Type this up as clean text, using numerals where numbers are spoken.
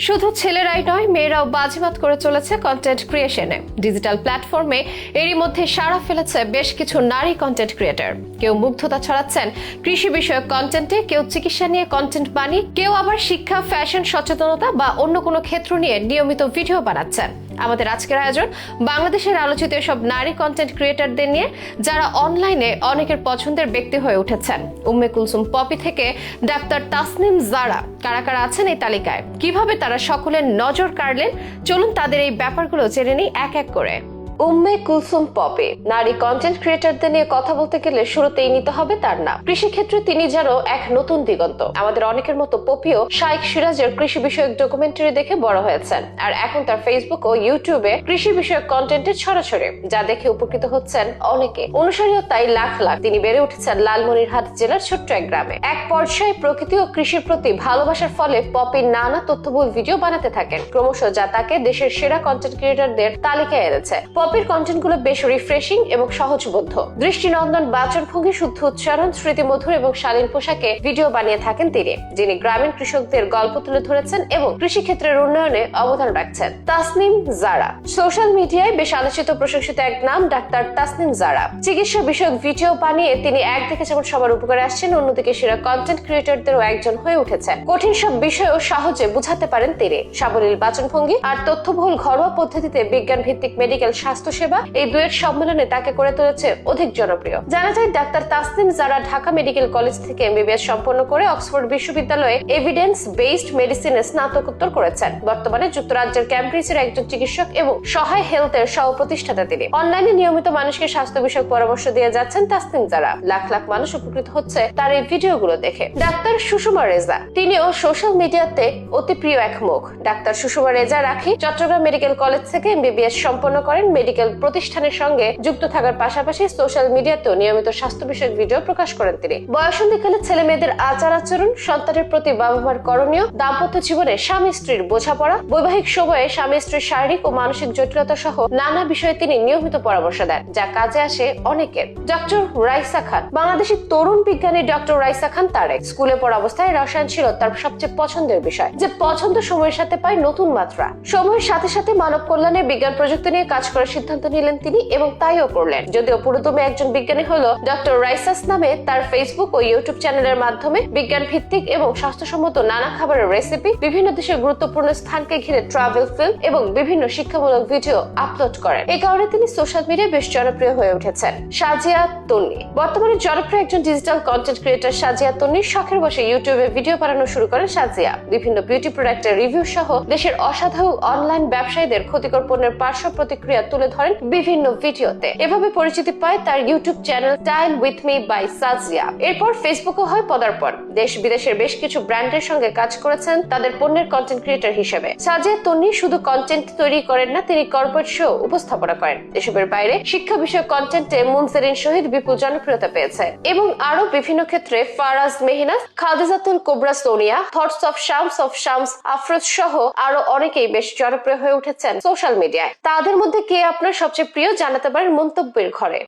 শুধু ছেলেরাই নয়, মেয়েরাও বাজিমাত করে চলেছে কন্টেন্ট ক্রিয়েশনে। ডিজিটাল প্ল্যাটফর্মে এরই মধ্যে সাড়া ফেলেছে বেশ কিছু নারী কন্টেন্ট ক্রিয়েটর। কেউ মুগ্ধতা ছড়াচ্ছেন কৃষি বিষয়ক কন্টেন্টে, কেউ চিকিৎসা নিয়ে কন্টেন্ট বানিয়ে, কেউ আবার শিক্ষা, ফ্যাশন, সচেতনতা বা অন্য কোনো ক্ষেত্র নিয়ে নিয়মিত ভিডিও বানাচ্ছেন। আমাদের আজকের আয়োজন বাংলাদেশের আলোচিত এসব নারী কন্টেন্ট ক্রিয়েটরদের নিয়ে, যারা অনলাইনে অনেকের পছন্দের ব্যক্তি হয়ে উঠেছেন। উম্মে কুলসুম পপি থেকে ডাক্তার তাসনিম জারা, কারা কারা আছেন এই তালিকায়, কিভাবে তারা সকলের নজর কাড়লেন, চলুন তাদের এই ব্যাপারগুলো জেনে নিই এক এক করে। উম্মে কুলসুম পপি নারী কন্টেন্ট ক্রিয়েটরদের নিয়ে কথা বলতে গেলে শুরুতেই নিতে হবে তার নাম। কৃষিক্ষেত্রে তিনি যেন এক নতুন দিগন্ত। আমাদের অনেকের মতো পপিও শাইখ সিরাজের কৃষি বিষয়ক ডকুমেন্টারি দেখে বড় হয়েছেন, আর এখন তার ফেসবুক ও ইউটিউবে কৃষি বিষয়ক কন্টেন্টের ছড়াছড়ি, যা দেখে উপকৃত হচ্ছেন অনেকে। অনুসারীও তাই লাখ লাখ। তিনি বেড়ে উঠেছেন লালমনিরহাট জেলার ছোট্ট এক গ্রামে। এক পর্যায়ে প্রকৃতি ও কৃষির প্রতি ভালোবাসার ফলে পপি নানা তথ্যবহুল ভিডিও বানাতে থাকেন, ক্রমশ যা তাকে দেশের সেরা কন্টেন্ট ক্রিয়েটরদের তালিকায় এনেছে। পপির কন্টেন্ট গুলো বেশ রিফ্রেশিং এবং সহজবোধ্য। দৃষ্টিনন্দন বাচনভঙ্গি, শুদ্ধ উচ্চারণ, স্মৃতিমধুর এবং শালীন পোশাকে ভিডিও বানিয়ে থাকেন তিনি, যিনি গ্রামীণ কৃষকদের গল্প তুলে ধরেছেন এবং কৃষিক্ষেত্রের উন্নয়নে অবদান রাখছেন। তাসনিম জারা সোশ্যাল মিডিয়ায় বেশ আলোচিত, প্রশংসিত এক নাম, ডাক্তার তাসনিম জারা। চিকিৎসা বিষয়ক ভিডিও বানিয়ে তিনি একদিকে যেমন সবার উপকারে আসছেন, অন্যদিকে সেরা কন্টেন্ট ক্রিয়েটরদেরও একজন হয়ে উঠেছেন। কঠিন সব বিষয়ও সহজে বুঝাতে পারেন তিনি। সাবলীল বাচনভঙ্গি আর তথ্যবহুল ঘরোয়া পদ্ধতিতে বিজ্ঞান ভিত্তিক মেডিকেল স্বাস্থ্য সেবা, এই দুয়ের সম্মেলনে তাকে করে তুলেছে অধিক জনপ্রিয়। জানা যায় ডাক্তার তাসনিম জারা ঢাকা মেডিকেল কলেজ থেকে এমবিবিএস সম্পন্ন করে অক্সফোর্ড বিশ্ববিদ্যালয়ে এভিডেন্স বেসড মেডিসিনে স্নাতকোত্তর করেছেন। বর্তমানে যুক্তরাজ্যের ক্যামব্রিজের একজন চিকিৎসক এবং সহায় হেলথের সহ প্রতিষ্ঠাতা তিনি। অনলাইনে নিয়মিত মানুষকে স্বাস্থ্য বিষয়ক পরামর্শ দিয়ে যাচ্ছেন তাসনিম জারা। লাখ লাখ মানুষ উপকৃত হচ্ছে তার এই ভিডিওগুলো দেখে। ডাক্তার সুষমা রেজা, তিনিও সোশ্যাল মিডিয়াতে অতি প্রিয় এক মুখ। ডাক্তার সুষমা রেজা রাখি চট্টগ্রাম মেডিকেল কলেজ থেকে এমবিবিএস সম্পন্ন করেন। মেডিকেল প্রতিষ্ঠানের সঙ্গে যুক্ত থাকার পাশাপাশি সোশ্যাল মিডিয়াতেও নিয়মিত স্বাস্থ্য বিষয়ক ভিডিও প্রকাশ করেন তিনি। বয়সন্ধিকালে ছেলে মেয়েদের আচার আচরণ, সন্তানের প্রতি বাবা মার করণীয়, দাম্পত্য জীবনে স্বামী স্ত্রীর বোঝাপড়া, বৈবাহিক সময়ে স্বামী স্ত্রীর শারীরিক ও মানসিক জটিলতা সহ নানা বিষয়ে তিনি নিয়মিত পরামর্শ দেন, যা কাজে আসে অনেকের। ডক্টর রাইসা খান, বাংলাদেশি তরুণ বিজ্ঞানী ডক্টর রাইসা খান তারেক। স্কুলে পড়া অবস্থায় রসায়ন ছিল তার সবচেয়ে পছন্দের বিষয়, যে পছন্দ সময়ের সাথে পায় নতুন মাত্রা। সময়ের সাথে সাথে মানব কল্যাণে বিজ্ঞান প্রযুক্তি নিয়ে কাজ করার সিদ্ধান্ত নিলেন তিনি এবং তাইও করলেন। যদিও পুরোদমে একজন বিজ্ঞানী হলো, ডক্টর রাইসাস নামে তার ফেসবুক ও ইউটিউব চ্যানেলের মাধ্যমে বিজ্ঞান ভিত্তিক এবং স্বাস্থ্যসম্মত নানা খাবারের রেসিপি, বিভিন্ন দেশের গুরুত্বপূর্ণ স্থানকে ঘিরে ট্রাভেল ফিল্ম এবং বিভিন্ন শিক্ষামূলক ভিডিও আপলোড করেন। এই কারণে তিনি সোশ্যাল মিডিয়ায় বেশ জনপ্রিয় হয়ে উঠেছেন। সাজিয়া তন্নি, বর্তমানে জনপ্রিয় একজন ডিজিটাল কন্টেন্ট ক্রিয়েটর সাজিয়া তন্নি। শখের বসে ইউটিউবে ভিডিও বানানো শুরু করেন সাজিয়া। বিভিন্ন বিউটি প্রোডাক্টের রিভিউ সহ দেশের অসাধু অনলাইন ব্যবসায়ীদের ক্ষতিকর পণ্যের পার্শ্ব প্রতিক্রিয়া তুলে ধরেন বিভিন্ন ভিডিওতে। এভাবে পরিচিতি পায় তার YouTube channel style with me by Sajia. এরপর ফেসবুকে হয় পদার্পণ। দেশ বিদেশের বেশ কিছু ব্র্যান্ডের সঙ্গে কাজ করেছেন তাদের পণ্যের কন্টেন্ট ক্রিয়েটর হিসেবে। সাজিয়া তন্নি শুধু কন্টেন্ট তৈরি করেন না, তিনি কর্পোরেট শো উপস্থাপনা করেন। এসবের বাইরে শিক্ষা বিষয়ক কন্টেন্টে মুনসেরিন শহীদ বিপুল জনপ্রিয়তা পেয়েছে এবং আরো বিভিন্ন ক্ষেত্রে ফারাজ মেহনাজ, খাদিজাতুল কোবরা সোনিয়া, থটস অফ শামস আফরোজ সহ আরো অনেকেই বেশ জনপ্রিয় হয়ে উঠেছেন সোশ্যাল মিডিয়ায়। তাদের মধ্যে কে আপনার সবচেয়ে প্রিয় জানাতে পারেন মন্তব্যের ঘরে।